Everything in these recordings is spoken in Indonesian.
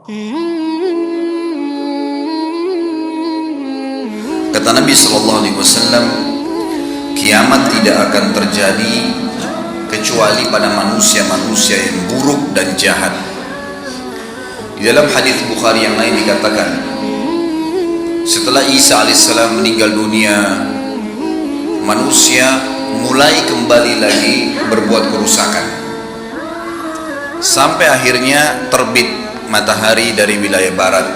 Kata Nabi SAW, kiamat tidak akan terjadi kecuali pada manusia-manusia yang buruk dan jahat. Di dalam hadis Bukhari yang lain dikatakan, setelah Isa alaihissalam meninggal dunia, manusia mulai kembali lagi berbuat kerusakan sampai akhirnya terbit matahari dari wilayah barat.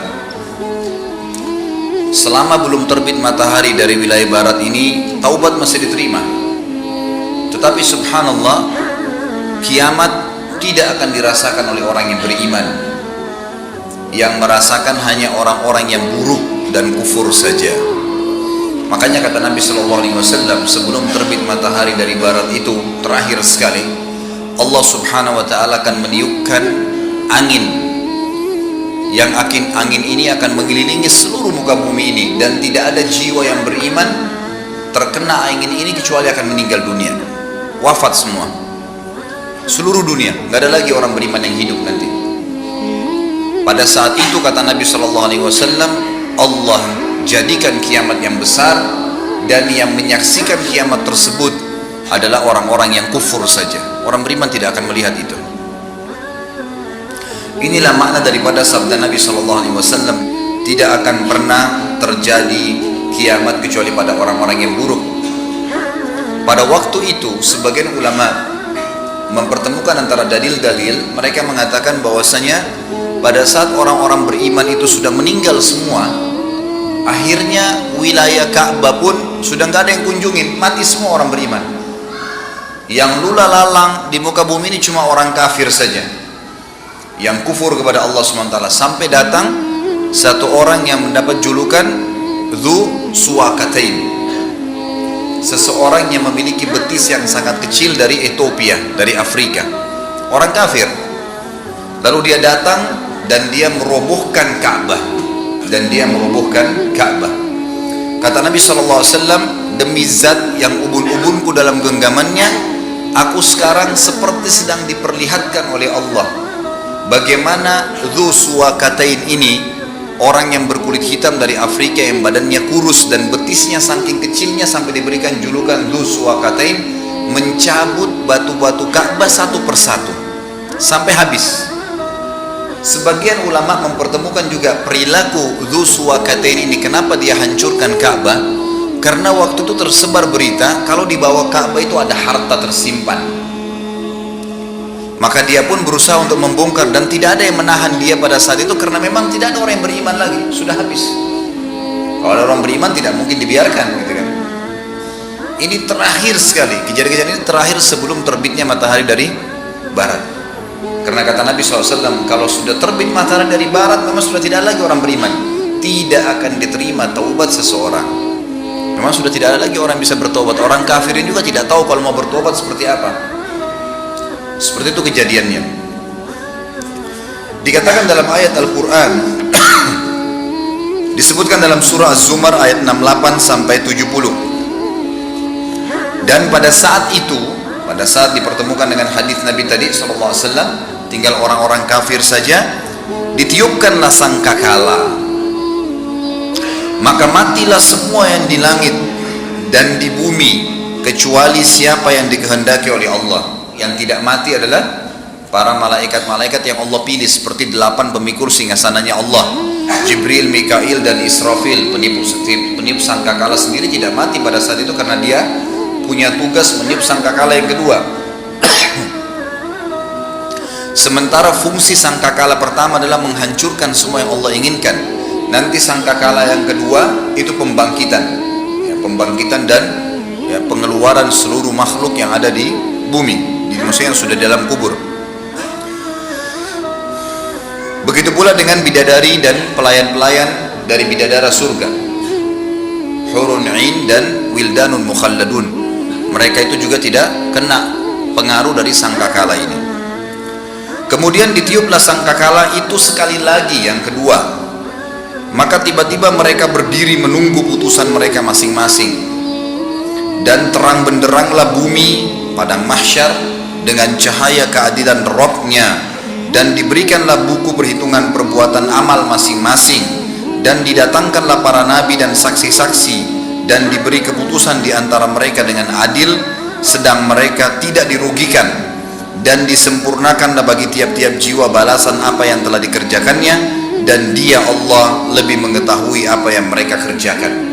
Selama belum terbit matahari dari wilayah barat ini, taubat masih diterima. Tetapi subhanallah, kiamat tidak akan dirasakan oleh orang yang beriman. Yang merasakan hanya orang-orang yang buruk dan kufur saja. Makanya kata Nabi SAW, sebelum terbit matahari dari barat itu, terakhir sekali, Allah subhanahu wa ta'ala akan meniupkan angin, yang angin ini akan mengelilingi seluruh muka bumi ini, dan tidak ada jiwa yang beriman terkena angin ini kecuali akan meninggal dunia, wafat semua, seluruh dunia, nggak ada lagi orang beriman yang hidup nanti. Pada saat itu kata Nabi SAW, Allah jadikan kiamat yang besar, dan yang menyaksikan kiamat tersebut adalah orang-orang yang kufur saja. Orang beriman tidak akan melihat itu. Inilah makna daripada sabda Nabi SAW, tidak akan pernah terjadi kiamat kecuali pada orang-orang yang buruk. Pada waktu itu sebagian ulama mempertemukan antara dalil-dalil. Mereka mengatakan bahwasanya pada saat orang-orang beriman itu sudah meninggal semua, akhirnya wilayah Ka'bah pun sudah nggak ada yang kunjungin, mati semua orang beriman. Yang lula lalang di muka bumi ini cuma orang kafir saja, yang kufur kepada Allah SWT. Sampai datang satu orang yang mendapat julukan Dzu Suwakatain, seseorang yang memiliki betis yang sangat kecil dari Ethiopia, dari Afrika, orang kafir. Lalu dia datang dan dia merobohkan Ka'bah, Kata Nabi SAW, demi zat yang ubun-ubunku dalam genggamannya, aku sekarang seperti sedang diperlihatkan oleh Allah bagaimana Dzu Suwakatain ini, orang yang berkulit hitam dari Afrika, yang badannya kurus dan betisnya saking kecilnya sampai diberikan julukan Dzu Suwakatain, mencabut batu-batu Ka'bah satu persatu sampai habis. Sebagian ulama mempertemukan juga perilaku Dzu Suwakatain ini, kenapa dia hancurkan Ka'bah? Karena waktu itu tersebar berita kalau di bawah Ka'bah itu ada harta tersimpan. Maka dia pun berusaha untuk membongkar, dan tidak ada yang menahan dia pada saat itu, karena memang tidak ada orang yang beriman lagi, sudah habis. Kalau ada orang beriman tidak mungkin dibiarkan, gitu kan. Ini terakhir sekali, kejadian-kejadian ini terakhir sebelum terbitnya matahari dari barat. Karena kata Nabi SAW, kalau sudah terbit matahari dari barat, memang sudah tidak lagi orang beriman, tidak akan diterima taubat seseorang. Memang sudah tidak ada lagi orang bisa bertobat. Orang kafirin juga tidak tahu kalau mau bertobat seperti apa. Seperti itu kejadiannya. Dikatakan dalam ayat Al-Quran, disebutkan dalam surah Az-Zumar ayat 68 sampai 70. Dan pada saat itu, pada saat dipertemukan dengan hadis Nabi tadi SAW, tinggal orang-orang kafir saja, ditiupkanlah sangkakala, maka matilah semua yang di langit dan di bumi kecuali siapa yang dikehendaki oleh Allah. Yang tidak mati adalah para malaikat-malaikat yang Allah pilih, seperti 8 pemikul singgasananya Allah, Jibril, Mikail, dan Israfil. Peniup sangkakala sendiri tidak mati pada saat itu, karena dia punya tugas meniup sangkakala yang kedua. Sementara fungsi sangkakala pertama adalah menghancurkan semua yang Allah inginkan. Nanti sangkakala yang kedua itu pembangkitan, pembangkitan dan pengeluaran seluruh makhluk yang ada di bumi, maksudnya yang sudah dalam kubur. Begitu pula dengan bidadari dan pelayan-pelayan dari bidadara surga, hurun 'ain dan wildanun mukhalladun. Mereka itu juga tidak kena pengaruh dari sangkakala ini. Kemudian ditiuplah sangkakala itu sekali lagi, yang kedua. Maka tiba-tiba mereka berdiri menunggu putusan mereka masing-masing, dan terang benderanglah bumi padang mahsyar dengan cahaya keadilan Rabb-nya, Dan diberikanlah buku perhitungan perbuatan amal masing-masing, dan didatangkanlah para nabi dan saksi-saksi, dan diberi keputusan di antara mereka dengan adil, sedang mereka tidak dirugikan, dan disempurnakanlah bagi tiap-tiap jiwa balasan apa yang telah dikerjakannya, dan Dia Allah lebih mengetahui apa yang mereka kerjakan.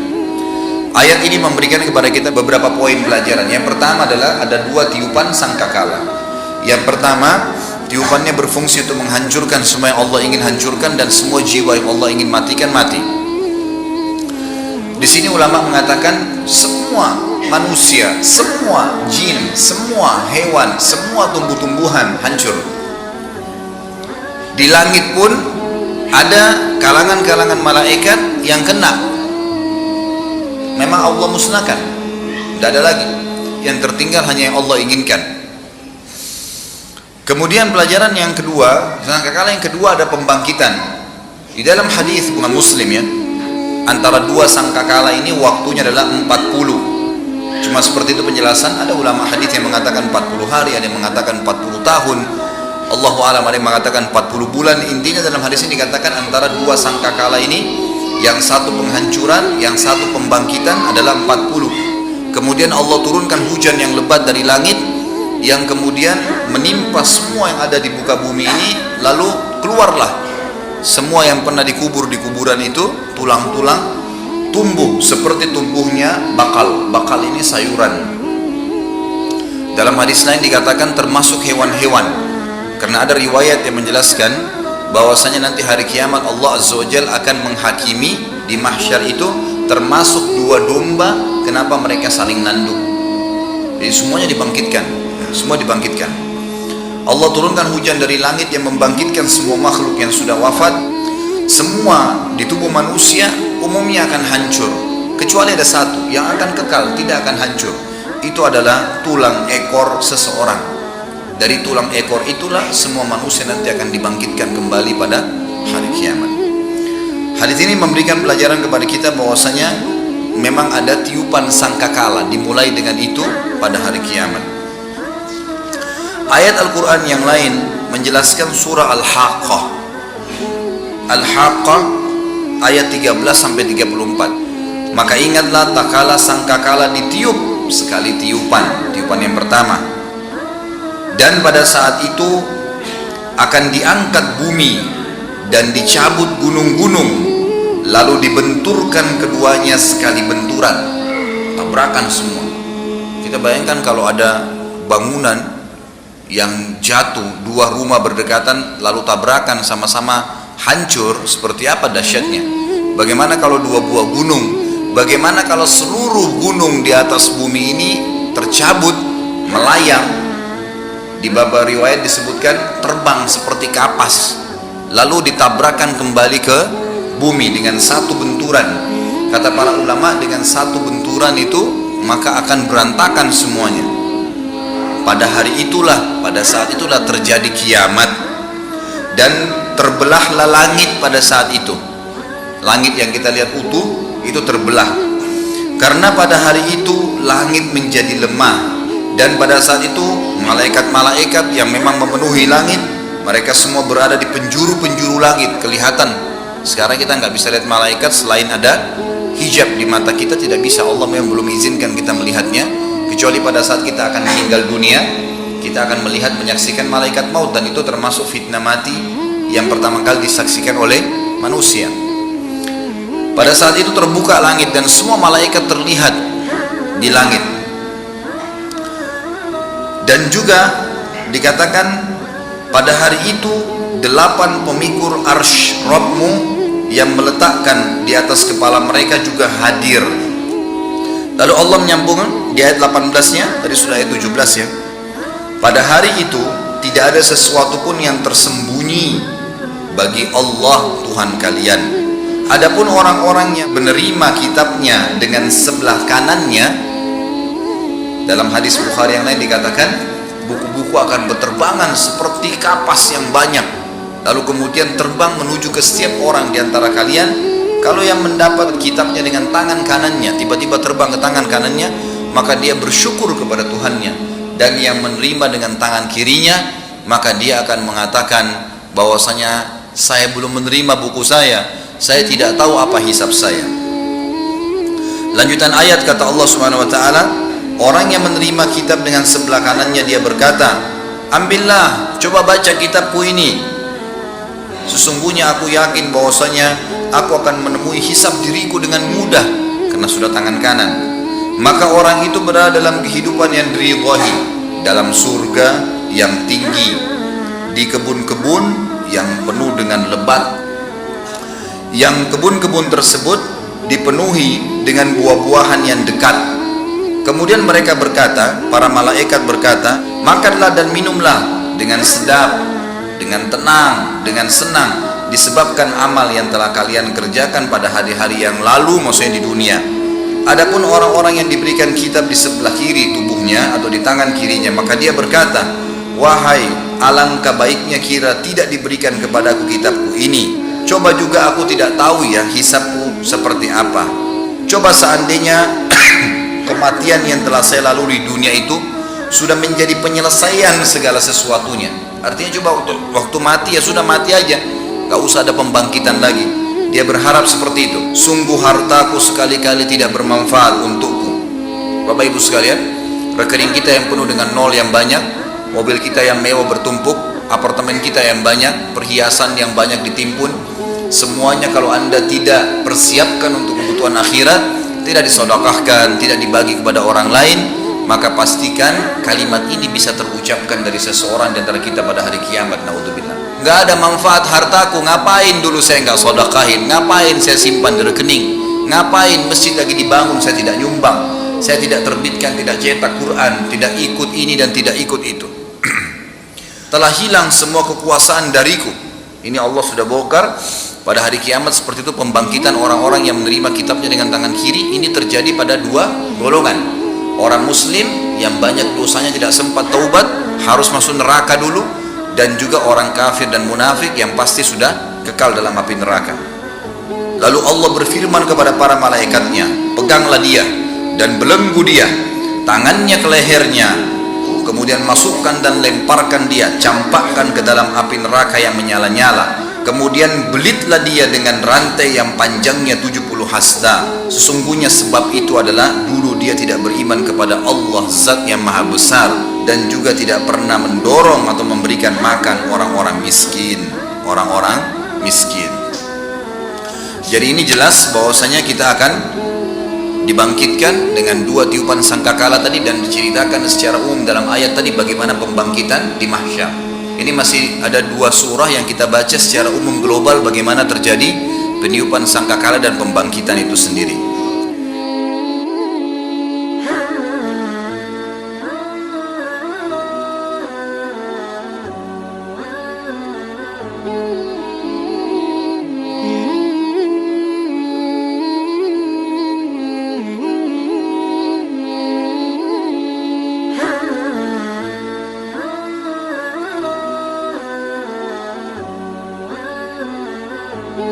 Ayat ini memberikan kepada kita beberapa poin pelajaran. Yang pertama adalah ada dua tiupan sangkakala. Yang pertama, tiupannya berfungsi untuk menghancurkan semua yang Allah ingin hancurkan, dan semua jiwa yang Allah ingin matikan mati. Di sini ulama mengatakan semua manusia, semua jin, semua hewan, semua tumbuh-tumbuhan hancur. Di langit pun ada kalangan-kalangan malaikat yang kena. Memang Allah musnahkan, tidak ada lagi. Yang tertinggal hanya yang Allah inginkan. Kemudian pelajaran yang kedua, sangkakala yang kedua ada pembangkitan. Di dalam hadis Imam Muslim ya, antara dua sangkakala ini waktunya adalah 40. Cuma seperti itu penjelasan. Ada ulama hadis yang mengatakan 40 hari, ada yang mengatakan 40 tahun. Allahu a'lam, ada yang mengatakan 40 bulan. Intinya dalam hadis ini dikatakan antara dua sangkakala ini, yang satu penghancuran, yang satu pembangkitan adalah 40. Kemudian Allah turunkan hujan yang lebat dari langit, yang kemudian menimpa semua yang ada di muka bumi ini. Lalu keluarlah semua yang pernah dikubur di kuburan itu, tulang-tulang tumbuh seperti tumbuhnya bakal. Bakal ini sayuran. Dalam hadis lain dikatakan termasuk hewan-hewan, karena ada riwayat yang menjelaskan bahwasanya nanti hari kiamat Allah Azza wa Jalla akan menghakimi di mahsyar itu termasuk dua domba. Kenapa mereka saling nanduk? Jadi semuanya dibangkitkan, semua dibangkitkan. Allah turunkan hujan dari langit yang membangkitkan semua makhluk yang sudah wafat. Semua di tubuh manusia umumnya akan hancur, kecuali ada satu yang akan kekal, tidak akan hancur. Itu adalah tulang ekor seseorang. Dari tulang ekor itulah semua manusia nanti akan dibangkitkan kembali pada hari kiamat. Hadis ini memberikan pelajaran kepada kita bahwasanya memang ada tiupan sangkakala dimulai dengan itu pada hari kiamat. Ayat Al-Quran yang lain menjelaskan surah Al-Haqqah. Al-Haqqah ayat 13-34. Maka ingatlah tak kala sangkakala ditiup sekali tiupan yang pertama. Dan pada saat itu akan diangkat bumi dan dicabut gunung-gunung, lalu dibenturkan keduanya sekali benturan, tabrakan semua. Kita bayangkan kalau ada bangunan yang jatuh, dua rumah berdekatan lalu tabrakan sama-sama hancur, seperti apa dahsyatnya. Bagaimana kalau dua buah gunung? Bagaimana kalau seluruh gunung di atas bumi ini tercabut, melayang? Di bab riwayat disebutkan terbang seperti kapas, lalu ditabrakkan kembali ke bumi dengan satu benturan. Kata para ulama, dengan satu benturan itu maka akan berantakan semuanya. Pada hari itulah, pada saat itulah terjadi kiamat, dan terbelahlah langit pada saat itu. Langit yang kita lihat utuh itu terbelah, karena pada hari itu langit menjadi lemah. Dan pada saat itu malaikat-malaikat yang memang memenuhi langit, mereka semua berada di penjuru-penjuru langit, kelihatan. Sekarang kita nggak bisa lihat malaikat selain ada hijab di mata kita, tidak bisa. Allah memang belum izinkan kita melihatnya, kecuali pada saat kita akan meninggal dunia, kita akan melihat, menyaksikan malaikat maut. Dan itu termasuk fitnah mati yang pertama kali disaksikan oleh manusia. Pada saat itu terbuka langit dan semua malaikat terlihat di langit. Dan juga dikatakan pada hari itu 8 pemikul arsy Rabbmu yang meletakkan di atas kepala mereka juga hadir. Lalu Allah menyambung di ayat 18-nya, tadi sudah ayat 17 ya. Pada hari itu tidak ada sesuatu pun yang tersembunyi bagi Allah Tuhan kalian. Adapun orang-orang yang menerima kitabnya dengan sebelah kanannya, dalam hadis Bukhari yang lain dikatakan buku-buku akan berterbangan seperti kapas yang banyak, lalu kemudian terbang menuju ke setiap orang di antara kalian. Kalau yang mendapat kitabnya dengan tangan kanannya tiba-tiba terbang ke tangan kanannya, maka dia bersyukur kepada Tuhannya. Dan yang menerima dengan tangan kirinya, maka dia akan mengatakan, bahwasanya saya belum menerima buku saya tidak tahu apa hisab saya. Lanjutan ayat kata Allah Subhanahu wa taala, orang yang menerima kitab dengan sebelah kanannya dia berkata, ambillah, coba baca kitabku ini. Sesungguhnya aku yakin bahwasanya aku akan menemui hisab diriku dengan mudah karena sudah tangan kanan. Maka orang itu berada dalam kehidupan yang diridhai, dalam surga yang tinggi, di kebun-kebun yang penuh dengan lebat, yang kebun-kebun tersebut dipenuhi dengan buah-buahan yang dekat. Kemudian mereka berkata, para malaikat berkata, makanlah dan minumlah dengan sedap, dengan tenang, dengan senang, disebabkan amal yang telah kalian kerjakan pada hari-hari yang lalu, maksudnya di dunia. Adapun orang-orang yang diberikan kitab di sebelah kiri tubuhnya atau di tangan kirinya, maka dia berkata, wahai, alangkah baiknya kira tidak diberikan kepadaku kitabku ini. Coba juga aku tidak tahu ya hisabku seperti apa. Coba seandainya kematian yang telah saya lalui di dunia itu sudah menjadi penyelesaian segala sesuatunya. Artinya coba waktu mati ya sudah mati aja, gak usah ada pembangkitan lagi. Dia berharap seperti itu. Sungguh hartaku sekali-kali tidak bermanfaat untukku. Bapak ibu sekalian, rekening kita yang penuh dengan nol yang banyak, mobil kita yang mewah bertumpuk, apartemen kita yang banyak, perhiasan yang banyak ditimpun, semuanya kalau anda tidak persiapkan untuk kebutuhan akhirat, tidak disodokahkan, tidak dibagi kepada orang lain, maka pastikan kalimat ini bisa terucapkan dari seseorang di antara kita pada hari kiamat. Naudzubillah. Nggak ada manfaat hartaku, ngapain dulu saya nggak sodokahin, ngapain saya simpan di rekening, ngapain masjid lagi dibangun saya tidak nyumbang, saya tidak terbitkan, tidak cetak Quran, tidak ikut ini dan tidak ikut itu. Telah hilang semua kekuasaan dariku. Ini Allah sudah bongkar. Pada hari kiamat seperti itu pembangkitan orang-orang yang menerima kitabnya dengan tangan kiri. Ini terjadi pada dua golongan. Orang muslim yang banyak dosanya tidak sempat taubat, harus masuk neraka dulu, dan juga orang kafir dan munafik yang pasti sudah kekal dalam api neraka. Lalu Allah berfirman kepada para malaikatnya, peganglah dia dan belenggu dia, tangannya ke lehernya, kemudian masukkan dan lemparkan dia, campakkan ke dalam api neraka yang menyala-nyala. Kemudian belitlah dia dengan rantai yang panjangnya 70 hasta. Sesungguhnya sebab itu adalah dulu dia tidak beriman kepada Allah Zat yang Maha Besar, dan juga tidak pernah mendorong atau memberikan makan orang-orang miskin. Orang-orang miskin. Jadi ini jelas bahwasanya kita akan dibangkitkan dengan dua tiupan sangkakala tadi, dan diceritakan secara umum dalam ayat tadi bagaimana pembangkitan di mahsyar. Ini masih ada dua surah yang kita baca secara umum global bagaimana terjadi peniupan sangkakala dan pembangkitan itu sendiri.